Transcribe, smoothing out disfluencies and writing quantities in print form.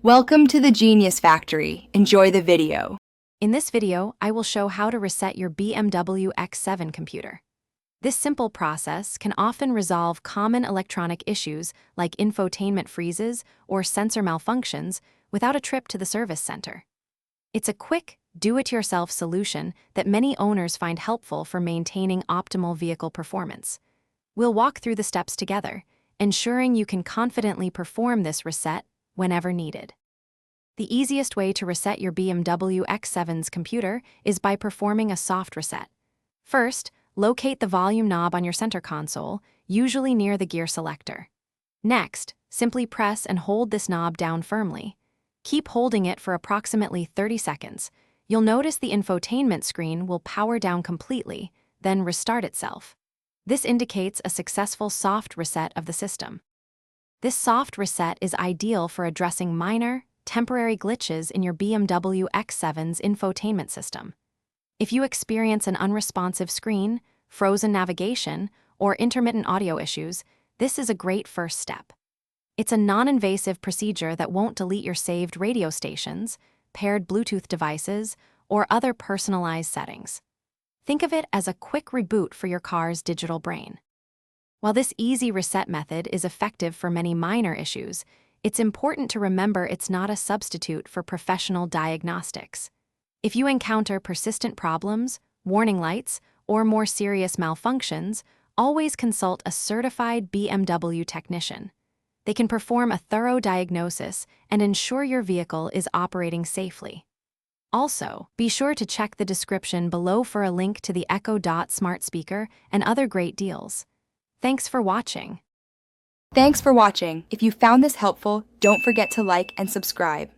Welcome to the Genius Factory. Enjoy the video. In this video, I will show how to reset your BMW X7 computer. This simple process can often resolve common electronic issues like infotainment freezes or sensor malfunctions without a trip to the service center. It's a quick, do-it-yourself solution that many owners find helpful for maintaining optimal vehicle performance. We'll walk through the steps together, ensuring you can confidently perform this reset whenever needed. The easiest way to reset your BMW X7's computer is by performing a soft reset. First, locate the volume knob on your center console, usually near the gear selector. Next, simply press and hold this knob down firmly. Keep holding it for approximately 30 seconds. You'll notice the infotainment screen will power down completely, then restart itself. This indicates a successful soft reset of the system. This soft reset is ideal for addressing minor, temporary glitches in your BMW X7's infotainment system. If you experience an unresponsive screen, frozen navigation, or intermittent audio issues, this is a great first step. It's a non-invasive procedure that won't delete your saved radio stations, paired Bluetooth devices, or other personalized settings. Think of it as a quick reboot for your car's digital brain. While this easy reset method is effective for many minor issues, it's important to remember it's not a substitute for professional diagnostics. If you encounter persistent problems, warning lights, or more serious malfunctions, always consult a certified BMW technician. They can perform a thorough diagnosis and ensure your vehicle is operating safely. Also, be sure to check the description below for a link to the Echo Dot smart speaker and other great deals. Thanks for watching. Thanks for watching. If you found this helpful, don't forget to like and subscribe.